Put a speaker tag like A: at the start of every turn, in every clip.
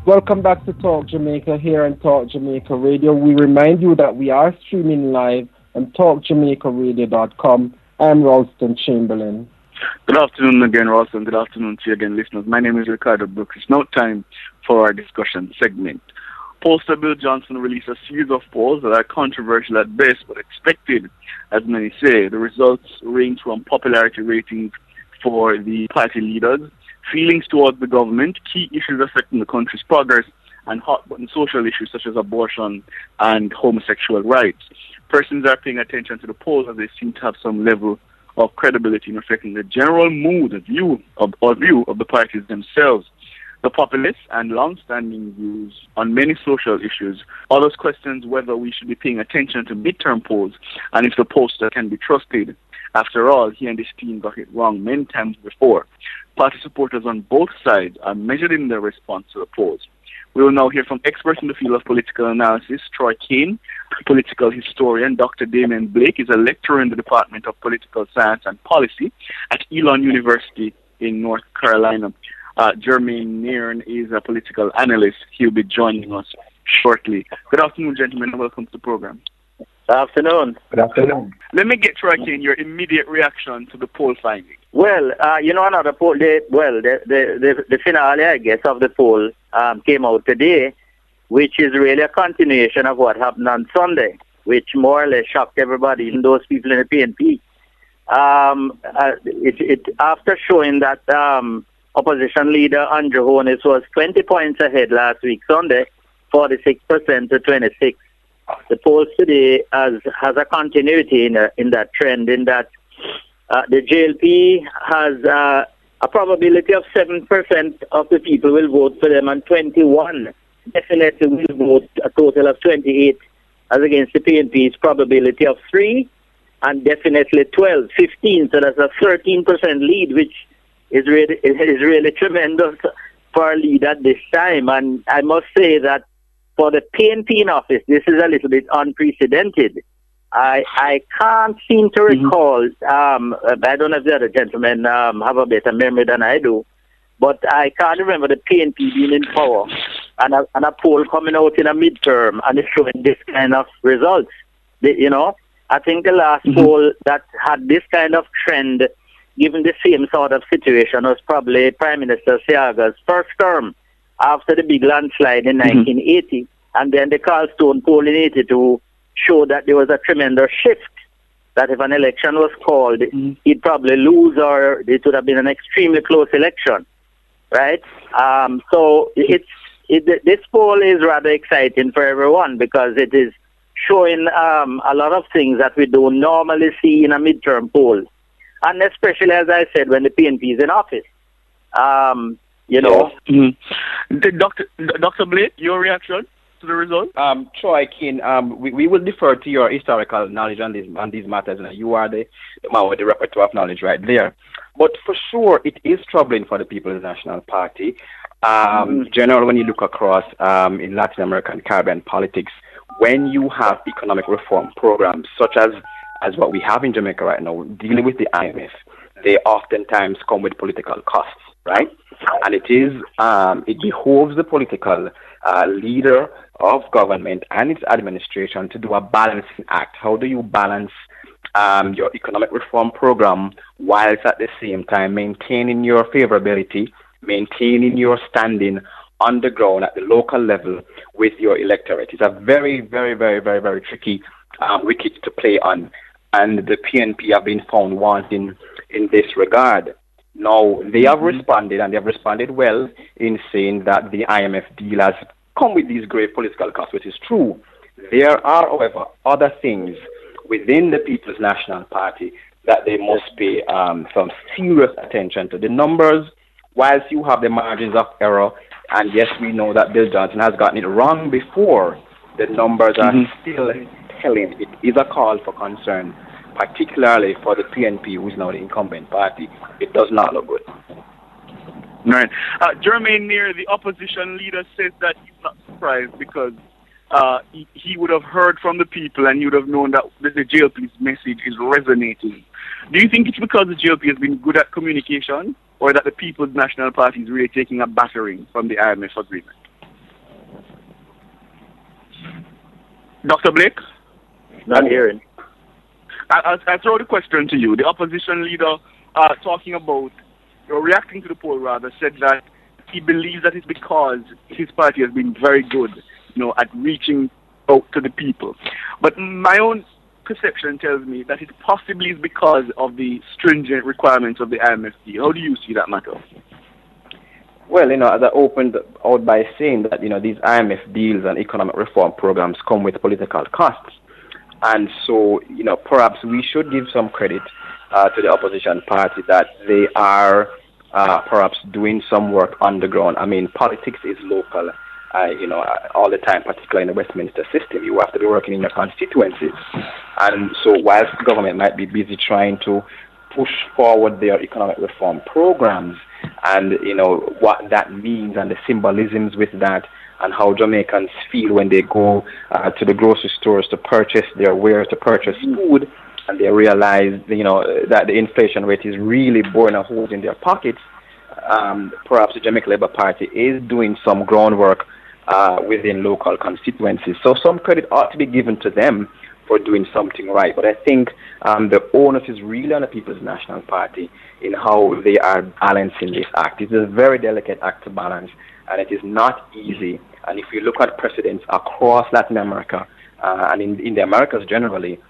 A: Welcome back to Talk Jamaica here on Talk Jamaica Radio. We remind you that we are streaming live on talkjamaicaradio.com. I'm Ralston Chamberlain.
B: Good afternoon again, Ralston. Good afternoon to you again, listeners. My name is Ricardo Brooks. It's now time for our discussion segment. Pollster Bill Johnson released a series of polls that are controversial at best, but expected, as many say. The results range from popularity ratings for the party leaders, feelings towards the government, key issues affecting the country's progress, and hot-button social issues such as abortion and homosexual rights. Persons are paying attention to the polls as they seem to have some level of credibility in reflecting the general mood and view of the parties themselves. The populist and long-standing views on many social issues. Others questions whether we should be paying attention to midterm polls and if the pollster can be trusted. After all, he and his team got it wrong many times before. Party supporters on both sides are measured in their response to the polls. We will now hear from experts in the field of political analysis. Troy Caine, political historian. Dr. Damion Blake is a lecturer in the Department of Political Science and Policy at Elon University in North Carolina. Jermaine Nairne is a political analyst. He'll be joining us shortly. Good afternoon, gentlemen, and welcome to the program.
C: Good afternoon.
A: Good afternoon.
B: Let me get Troy Caine, your immediate reaction to the poll findings.
C: Well, another poll, the finale, I guess, of the poll came out today, which is really a continuation of what happened on Sunday, which more or less shocked everybody, even those people in the PNP. After showing that opposition leader Andrew Holness was 20 points ahead last week, Sunday, 46% to 26%. The polls today has a continuity in that trend, in that the JLP has a probability of 7% of the people will vote for them, and 21 definitely will vote, a total of 28, as against the PNP's probability of 3, and definitely 12, 15. So that's a 13% lead, which is really tremendous for a lead at this time. And I must say that for the PNP in office, this is a little bit unprecedented. I can't seem to recall, I don't know if the other gentlemen have a better memory than I do, but I can't remember the PNP being in power and a poll coming out in a midterm and it's showing this kind of results. I think the last poll that had this kind of trend, given the same sort of situation, was probably Prime Minister Seaga's first term after the big landslide in 1980, and then the Carlstone poll in 82 showed that there was a tremendous shift, that if an election was called, he'd probably lose, or it would have been an extremely close election, right? So this poll is rather exciting for everyone because it is showing a lot of things that we don't normally see in a midterm poll, and especially, as I said, when the PNP is in office.
B: Dr. Blake, your reaction to the result?
D: Troy Caine, we will defer to your historical knowledge on these matters. You are the man with the repertoire of knowledge right there. But for sure, it is troubling for the People's National Party. Generally, when you look across in Latin America and Caribbean politics, when you have economic reform programs such as what we have in Jamaica right now, dealing with the IMF, they oftentimes come with political costs, right? And it behoves the political leader of government and its administration to do a balancing act. How do you balance your economic reform program whilst at the same time maintaining your favorability, maintaining your standing on the ground at the local level with your electorate? It's a very, very, very, very, very tricky wicket to play on. And the PNP have been found wanting in this regard. Now, they have responded, and they have responded well in saying that the IMF deal has come with these great political costs, which is true. There are, however, other things within the People's National Party that they must pay some serious attention to. The numbers, whilst you have the margins of error, and yes, we know that Bill Johnson has gotten it wrong before, the numbers are still telling. It is a call for concern, particularly for the PNP, who is now the incumbent party. It does not look good.
B: Right. Jermaine Nairne, the opposition leader, says that he's not surprised because he would have heard from the people and he would have known that the JLP's message is resonating. Do you think it's because the JLP has been good at communication, or that the People's National Party is really taking a battering from the IMF agreement? Dr. Blake?
C: Not hearing.
B: I throw the question to you. The opposition leader talking about, or reacting to the poll rather, said that he believes that it's because his party has been very good, at reaching out to the people. But my own perception tells me that it possibly is because of the stringent requirements of the IMF deal. How do you see that matter?
D: Well, as I opened out by saying that, these IMF deals and economic reform programs come with political costs. And so, perhaps we should give some credit to the opposition party that they are perhaps doing some work on the ground. I mean, politics is local, all the time, particularly in the Westminster system. You have to be working in your constituencies. And so whilst the government might be busy trying to push forward their economic reform programs and, what that means and the symbolisms with that, and how Jamaicans feel when they go to the grocery stores to purchase their wares, to purchase food, and they realize, that the inflation rate is really boring a hole in their pockets. Perhaps the Jamaica Labour Party is doing some groundwork within local constituencies. So some credit ought to be given to them for doing something right. But I think the onus is really on the People's National Party in how they are balancing this act. It is a very delicate act to balance, and it is not easy. And if you look at precedents across Latin America and in the Americas generally,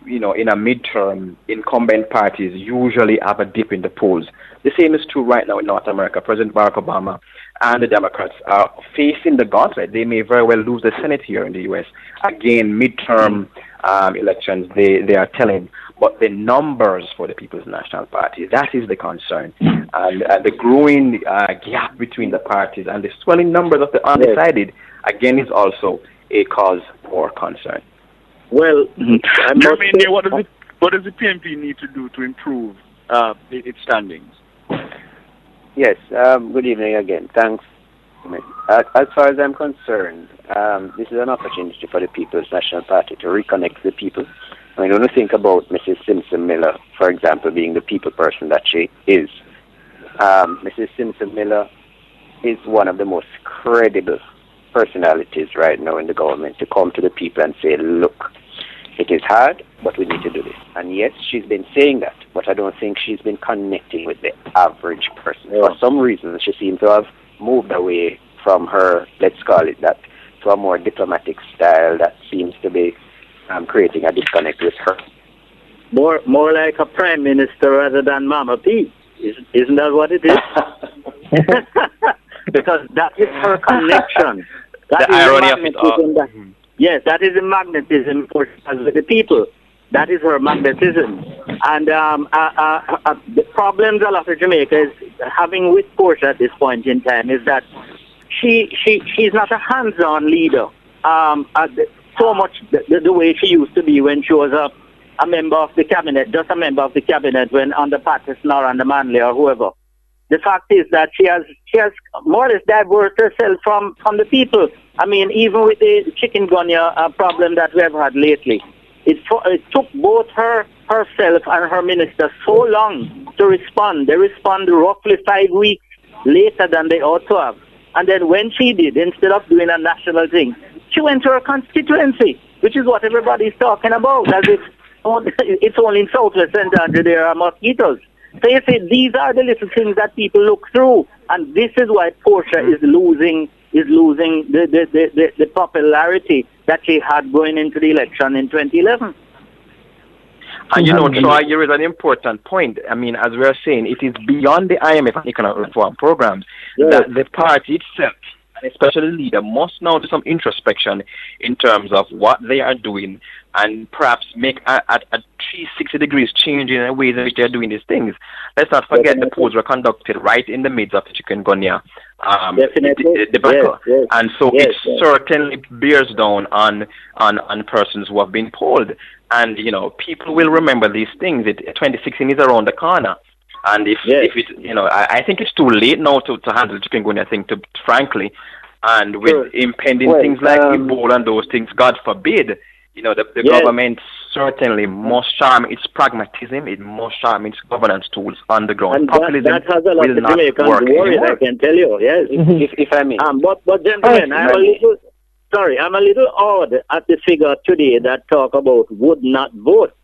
D: in a midterm, incumbent parties usually have a dip in the polls. The same is true right now in North America. President Barack Obama and the Democrats are facing the gauntlet. They may very well lose the Senate here in the U.S. Again, midterm elections, they are telling. But the numbers for the People's National Party, that is the concern. And the growing gap between the parties and the swelling numbers of the undecided, again, is also a cause for concern.
C: Well,
B: Jermaine, what does the PNP need to do to improve its standings?
E: Yes, good evening again. Thanks. As far as I'm concerned, this is an opportunity for the People's National Party to reconnect the people. I mean, when you think about Mrs. Simpson Miller, for example, being the people person that she is, Mrs. Simpson Miller is one of the most credible personalities right now in the government to come to the people and say, look, it is hard, but we need to do this. And yes, she's been saying that, but I don't think she's been connecting with the average person. For some reason, she seems to have moved away from her, let's call it that, to a more diplomatic style that seems to be creating a disconnect with her.
C: More like a prime minister rather than Mama P. Isn't that what it is? Because that is her connection. That
D: the irony of it all.
C: Yes, that is the magnetism for the people. That is her magnetism. And the problems a lot of Jamaica is having with Portia at this point in time is that she's not a hands-on leader. So much the way she used to be when she was a member of the cabinet, just a member of the cabinet when under Patterson or under Manley or whoever. The fact is that she has more or less diverted herself from the people. I mean, even with the chikungunya problem that we have had lately, it took both herself and her minister so long to respond. They responded roughly 5 weeks later than they ought to have. And then when she did, instead of doing a national thing, she went to her constituency, which is what everybody's talking about, as if it's only in Southwest St. Andrew there are mosquitoes. So you see, these are the little things that people look through, and this is why Portia is losing the popularity that she had going into the election in 2011.
D: And Troy, you raise an important point. I mean, as we are saying, it is beyond the IMF and economic reform programs that the party itself, and especially the leader, must now do some introspection in terms of what they are doing and perhaps make a 360 degrees change in the ways in which they are doing these things. Let's not forget the polls were conducted right in the midst of the chikungunya debacle. Yes. And so it certainly bears down on persons who have been polled. And, people will remember these things. 2016 is around the corner. And if it, I think it's too late now to handle the chikungunya thing, frankly. And with impending things like Ebola and those things, God forbid, the government certainly must charm its pragmatism, it must charm its governance tools on the ground.
C: And that has a lot of Jamaicans worried, I can tell you, yes.
E: If I may.
C: But gentlemen, I'm a little odd at the figure today that talk about would not vote,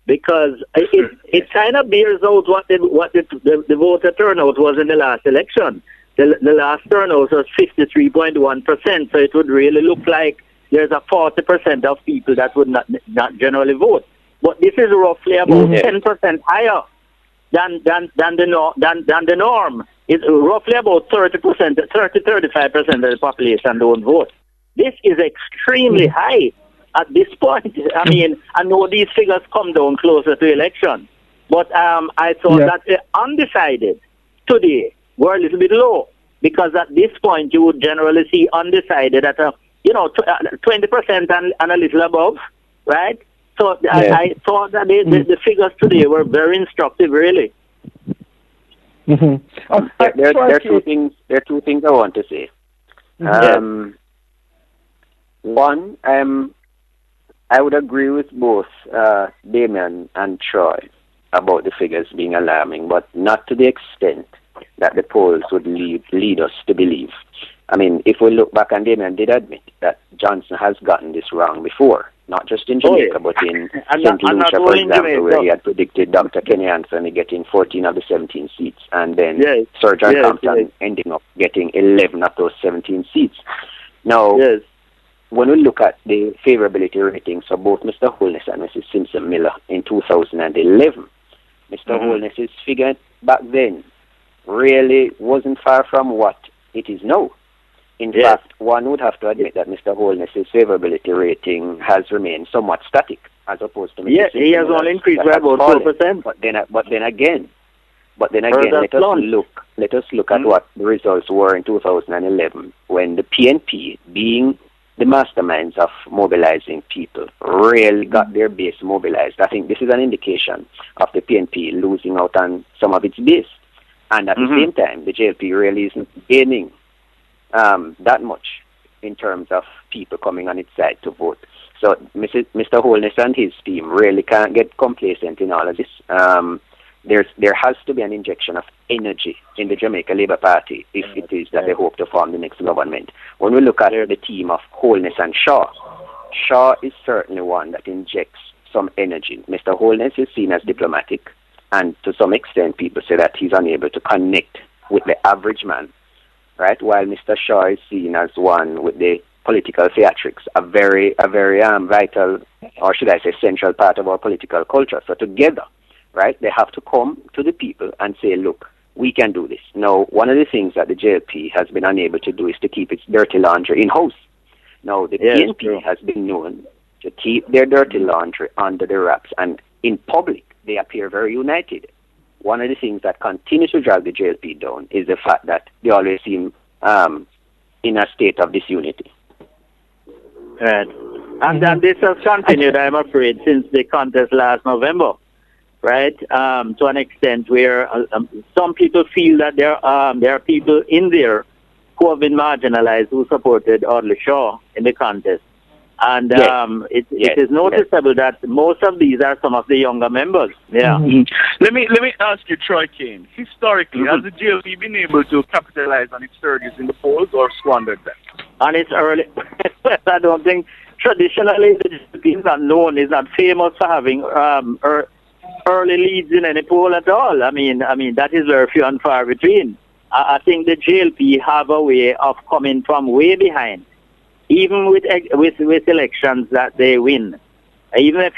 C: because it kind of bears out what the voter turnout was in the last election. The last turnout was 53.1%, so it would really look like there's a 40% of people that would not generally vote. But this is roughly about 10% higher than the norm. It's roughly about 30%, 35% of the population don't vote. This is extremely high at this point. I mean, I know these figures come down closer to election, but I thought that the undecided today were a little bit low, because at this point you would generally see undecided at 20% and a little above, right? So I thought that the figures today were very instructive, really.
E: There are two things. There are two things I want to say. One, I would agree with both Damion and Troy about the figures being alarming, but not to the extent that the polls would lead us to believe. I mean, if we look back, and Damion did admit that Johnson has gotten this wrong before, not just in Jamaica, but in St. Lucia, for example, where he had predicted Dr. Kenny Anthony getting 14 of the 17 seats, and then Sir John Compton ending up getting 11 of those 17 seats. Now, when we look at the favorability ratings for both Mr. Holness and Mrs. Simpson Miller in 2011, Mr. Holness's figure back then really wasn't far from what it is now. In fact, one would have to admit that Mr. Holness's favorability rating has remained somewhat static, as opposed to Mr. Simpson
C: he has only increased by about 4%.
E: But then again, let us look at what the results were in 2011, when the PNP, being the masterminds of mobilizing people, really got their base mobilized. I think this is an indication of the PNP losing out on some of its base. And at the same time, the JLP really isn't gaining that much in terms of people coming on its side to vote. So Mr. Holness and his team really can't get complacent in all of this. There has to be an injection of energy in the Jamaica Labour Party if it is that they hope to form the next government. When we look at the team of Holness and Shaw is certainly one that injects some energy. Mr. Holness is seen as diplomatic, and to some extent people say that he's unable to connect with the average man, right? While Mr. Shaw is seen as one with the political theatrics, a very vital, or should I say central part of our political culture. So together, right, they have to come to the people and say, look, we can do this. Now, one of the things that the JLP has been unable to do is to keep its dirty laundry in-house. Now, the PNP has been known to keep their dirty laundry under the wraps, and in public, they appear very united. One of the things that continues to drag the JLP down is the fact that they always seem in a state of disunity.
C: Right. And then this has continued, I'm afraid, since the contest last November, right? To an extent where some people feel that there are people in there who have been marginalized who supported Audley Shaw in the contest. And it is noticeable that most of these are some of the younger members. Yeah.
B: Let me ask you, Troy Caine. Historically, has the JLP been able to capitalize on its surges in the polls or squandered them?
C: And it's early. I don't think traditionally the JLP is not known, is not famous for having early leads in any poll at all. I mean that is very few and far between. I think the JLP have a way of coming from way behind, even with elections that they win. Even if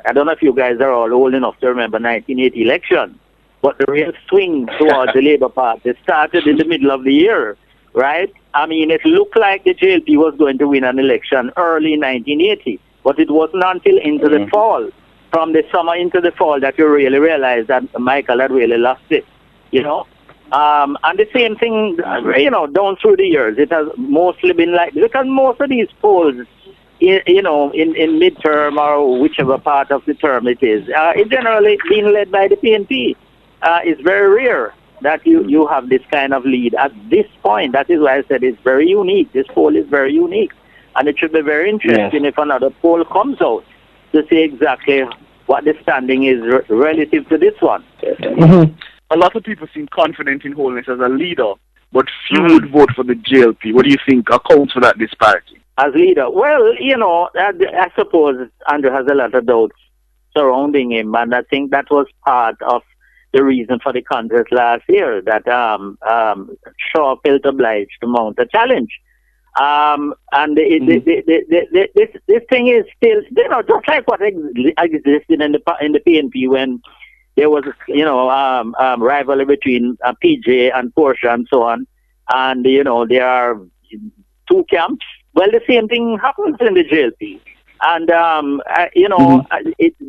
C: I don't know if you guys are all old enough to remember 1980 election, but the real swing towards the Labour Party started in the middle of the year, right? I mean, it looked like the JLP was going to win an election early in 1980, but it wasn't until into the fall, from the summer into the fall, that you really realized that Michael had really lost it, you know? And the same thing, down through the years, it has mostly been like, because most of these polls, in midterm or whichever part of the term it is, it's generally being led by the PNP. It's very rare that you have this kind of lead at this point. That is why I said it's very unique. This poll is very unique. And it should be very interesting if another poll comes out to see exactly what the standing is relative to this one.
B: A lot of people seem confident in Holness as a leader, but few would vote for the JLP. What do you think accounts for that disparity?
C: as leader? Well, I suppose Andrew has a lot of doubts surrounding him, and I think that was part of the reason for the contest last year, that Shaw felt obliged to mount a challenge. And this thing is still, just like what existed in the PNP when there was, rivalry between PJ and Portia and so on, and there are two camps. Well, the same thing happens in the JLP. And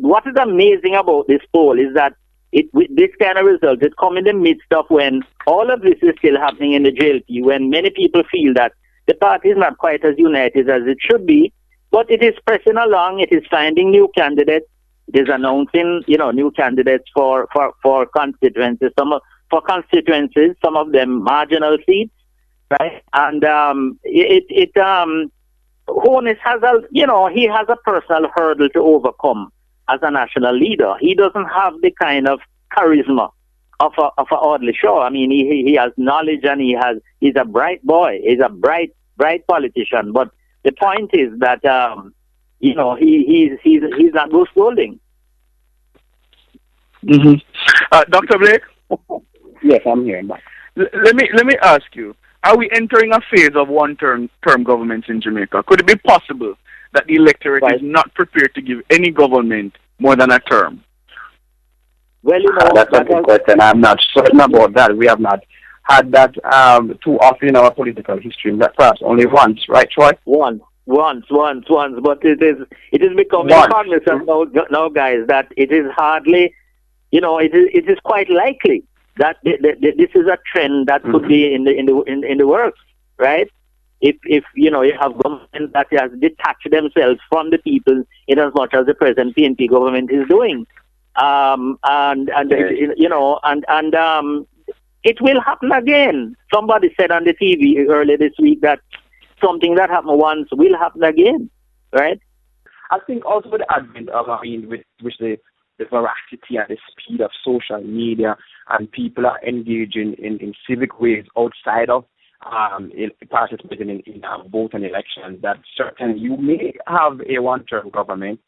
C: what is amazing about this poll is that with this kind of result, it comes in the midst of when all of this is still happening in the JLP, when many people feel that the party is not quite as united as it should be, but it is pressing along. It is finding new candidates. It is announcing, new candidates for constituencies. Some of them marginal seats, right? And Honus has he has a personal hurdle to overcome as a national leader. He doesn't have the kind of charisma of a Audley Shaw. I mean, he has knowledge and he's a bright boy. He's a bright politician. But the point is that he's not Bruce Golding.
B: Dr. Blake?
E: Yes, I'm here.
B: Let me ask you, are we entering a phase of one-term governments in Jamaica? Could it be possible that the electorate is not prepared to give any government more than a term?
C: Well,
E: that's a good question. I'm not certain about that. We have not had that too often in our political history. Perhaps only once, right, Troy?
C: Once. But it is becoming cognizant now, guys, that it is hardly, it is quite likely that this is a trend that could be in the works, right? If you have government that has detached themselves from the people in as much as the present PNP government is doing, it will happen again. Somebody said on the TV earlier this week that something that happened once will happen again, right?
D: I think also with the advent of, with the veracity and the speed of social media, and people are engaging in civic ways outside of participating in vote and elections, that certainly you may have a one-term government.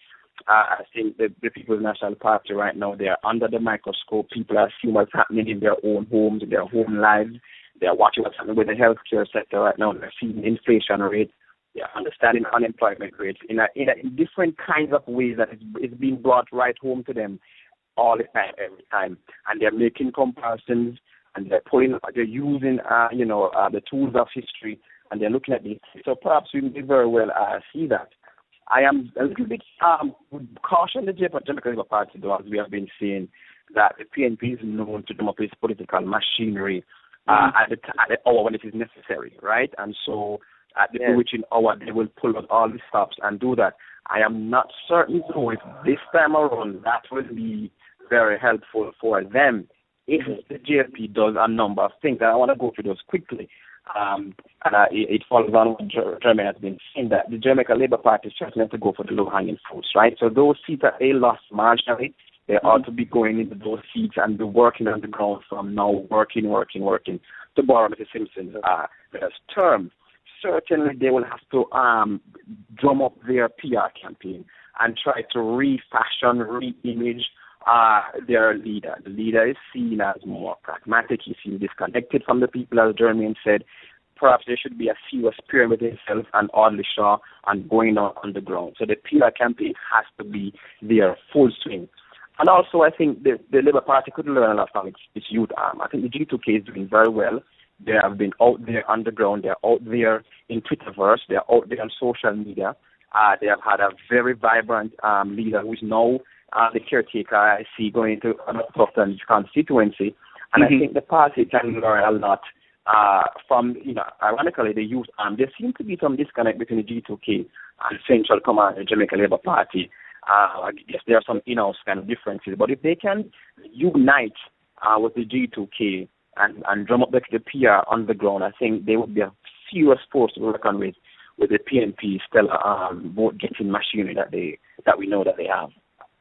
D: I think the People's National Party right now, they are under the microscope. People are seeing what's happening in their own homes, in their home lives. They are watching what's happening with the healthcare sector right now. They're seeing inflation rates. They are understanding unemployment rates in different kinds of ways that is being brought right home to them all the time, every time. And they're making comparisons, and they're using the tools of history, and they're looking at these. So perhaps we may very well see that. I am a little bit caution the Jamaica Labour Party, though, as we have been saying, that the PNP is known to drum up its political machinery at the hour when it is necessary, right? And so at the witching hour, they will pull out all the stops and do that. I am not certain, though, if this time around that will be very helpful for them. If the JFP does a number of things, and I want to go through those quickly. It follows on what Jermaine has been saying, that the Jamaica Labour Party is certainly have to go for the low-hanging fruits, right? So those seats that they lost marginally, they ought to be going into those seats and be working on the ground from now, working, to borrow Mr. Simpson's term. Certainly they will have to drum up their PR campaign and try to refashion, re-image their leader. The leader is seen as more pragmatic. He's seen disconnected from the people, as Jermaine said. Perhaps there should be a serious period with himself and Audley Shaw and going on the ground. So the PR campaign has to be their full swing. And also, I think the Labour Party could learn a lot from its youth arm. I think the G2K is doing very well. They have been out there on the ground. They're out there in Twitterverse. They're out there on social media. They have had a very vibrant leader who is now the caretaker, I see, going into another constituency. And I think the party can learn a lot from, ironically, the youth arm. There seems to be some disconnect between the G2K and Central Command, the Jamaica Labour Party. I guess there are some in-house kind of differences. But if they can unite with the G2K and drum up the PR on the ground, I think they would be a serious force to work on with the PNP stellar vote-getting machinery that we know that they have.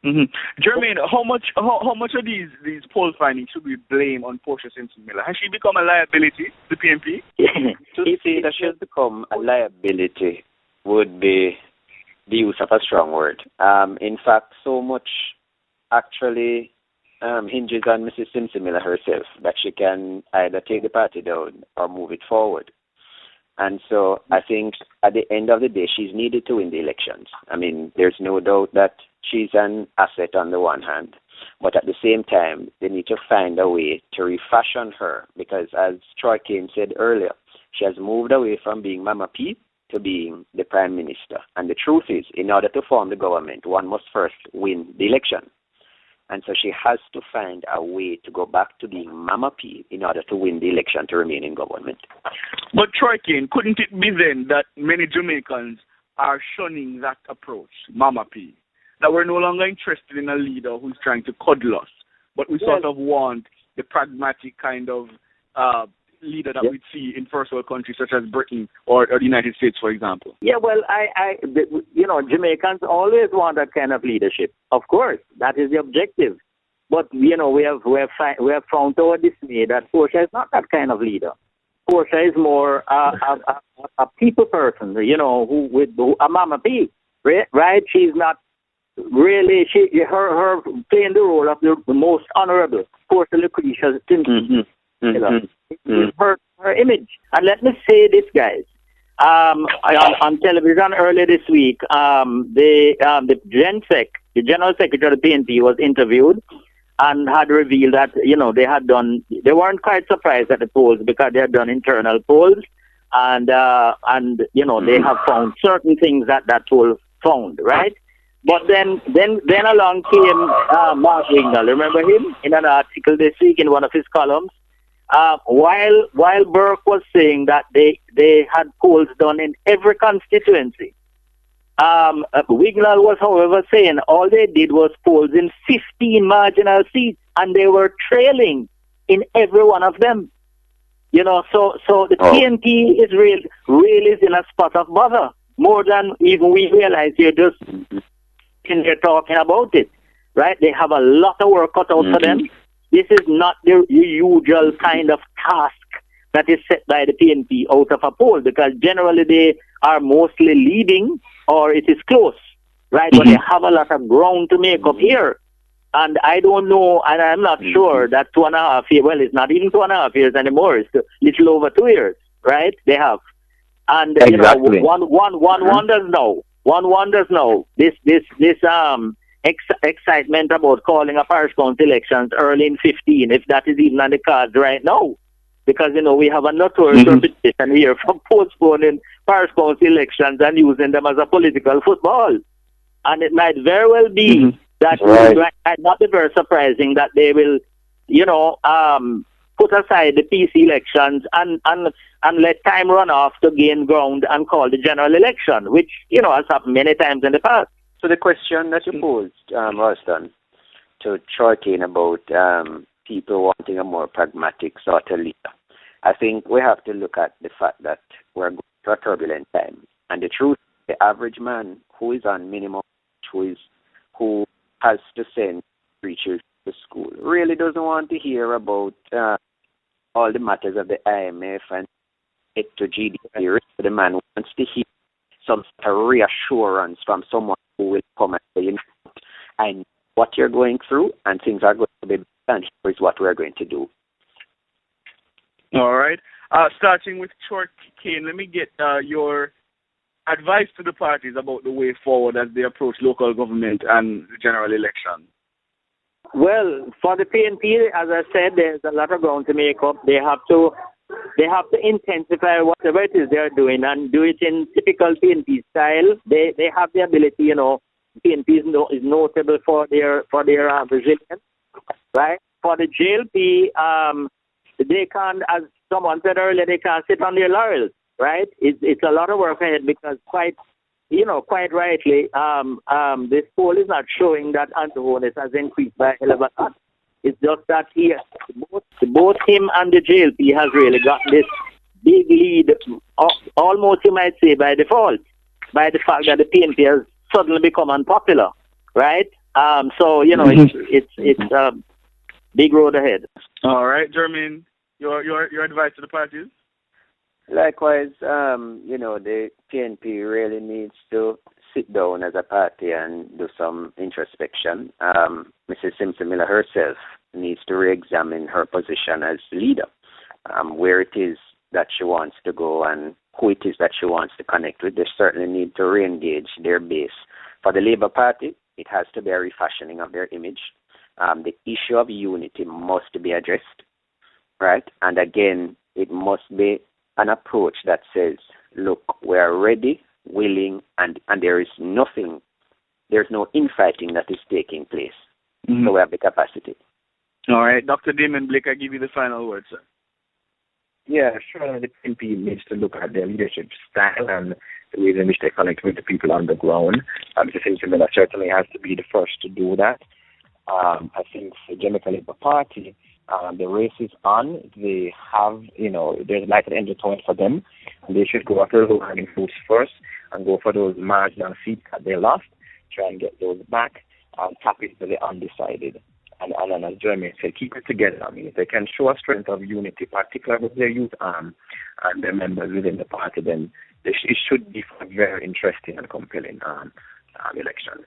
B: Jermaine, how much of these poll findings should we blame on Portia Simpson Miller? Has she become a liability to the PNP?
E: To say that she has become a liability would be the use of a strong word. In fact, so much actually hinges on Mrs. Simsimila herself, that she can either take the party down or move it forward. And so I think at the end of the day, she's needed to win the elections. I mean, there's no doubt that she's an asset on the one hand, but at the same time, they need to find a way to refashion her, because as Troy Caine said earlier, she has moved away from being Mama P to being the Prime Minister. And the truth is, in order to form the government, one must first win the election. And so she has to find a way to go back to being Mama P in order to win the election to remain in government.
B: But Troy Caine, couldn't it be then that many Jamaicans are shunning that approach, Mama P? That we're no longer interested in a leader who's trying to coddle us, but we sort of want the pragmatic kind of leader that we'd see in first world countries such as Britain or the United States, for example?
C: Yeah, well, Jamaicans always want that kind of leadership. Of course, that is the objective. But we have found to our dismay that Portia is not that kind of leader. Portia is more a people person, who a Mama P, right? She's not really. Her playing the role of the most honorable Portia Lucretia Simpson. Her image. And let me say this, guys. On television earlier this week, the GenSec, the General Secretary of the PNP, was interviewed and had revealed that they weren't quite surprised at the polls because they had done internal polls, and they have found certain things that poll found, right? But then along came Mark Wignall. Remember him in an article this week in one of his columns. While Burke was saying that they had polls done in every constituency, Wignall was, however, saying all they did was polls in 15 marginal seats, and they were trailing in every one of them. So the PNP is really is in a spot of bother, more than even we realize here just in there talking about it, right? They have a lot of work cut out for them. This is not the usual kind of task that is set by the PNP out of a poll, because generally they are mostly leading or it is close, right? But they have a lot of ground to make up here. And I don't know, and I'm not sure that 2.5 years, well, it's not even 2.5 years anymore, it's a little over 2 years, right? They have. And,
D: exactly.
C: One wonders now, this excitement about calling a parish council elections early in 15, if that is even on the cards right now. Because, we have a notorious reputation here for postponing parish council elections and using them as a political football. And it might very well be that it might not be very surprising that they will, put aside the PC elections and let time run off to gain ground and call the general election, which, has happened many times in the past.
E: So the question that you posed, Ralston, to Troy Caine about people wanting a more pragmatic sort of leader, I think we have to look at the fact that we're going through a turbulent time. And the truth, the average man who is on minimum, who has to send preachers to school, really doesn't want to hear about all the matters of the IMF and it to GDP. The man wants to hear some sort of reassurance from someone who will come and say, I know what you're going through, and things are going to be better, and here is what we're going to do.
B: All right. Starting with Troy Caine, let me get your advice to the parties about the way forward as they approach local government and the general election.
C: Well, for the PNP, as I said, there's a lot of ground to make up. They have to intensify whatever it is they're doing and do it in typical PNP style. They have the ability, PNP is notable for their resilience, right? For the JLP, they can't, as someone said earlier, they can't sit on their laurels, right? It's a lot of work ahead because quite rightly, this poll is not showing that antagonism has increased by 11%. It's just that both him and the JLP has really got this big lead, almost you might say by default, by the fact that the PNP has suddenly become unpopular, right? It's a big road ahead.
B: All right, Jermaine, your advice to the parties?
E: Likewise, the PNP really needs to sit down as a party and do some introspection. Mrs. Simpson Miller herself needs to re-examine her position as leader, where it is that she wants to go and who it is that she wants to connect with. They certainly need to re-engage their base. For the Labour Party, it has to be a refashioning of their image. The issue of unity must be addressed, right? And again, it must be an approach that says, look, we are ready, willing, and there's no infighting that is taking place. Mm-hmm. So we have the capacity.
B: All right. Dr. Damion Blake, I give you the final word, sir.
D: Yeah, sure. The PNP needs to look at their leadership style and the ways in which they connect with the people on the ground. Mr. Simpson Miller certainly has to be the first to do that. I think for the Jamaica Labour Party, the race is on. They have, there's light at the end of the tunnel for them. And they should go after the low-hanging fruits first and go for those marginal seats that they lost, try and get those back, and tap into the undecided. And as Jermaine said, keep it together. I mean, if they can show a strength of unity, particularly with their youth and their members within the party, then it should be a very interesting and compelling election.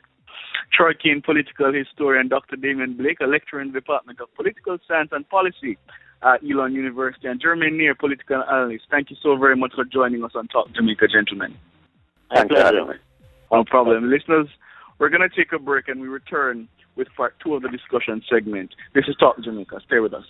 B: Troy Caine, political historian, Dr. Damion Blake, a lecturer in the Department of Political Science and Policy at Elon University, and Jermaine Nairne, political analyst. Thank you so very much for joining us on Talk Jamaica, gentlemen.
E: Thank you.
B: No problem. Listeners, we're going to take a break and we return with part 2 of the discussion segment. This is Talk Jamaica. Stay with us.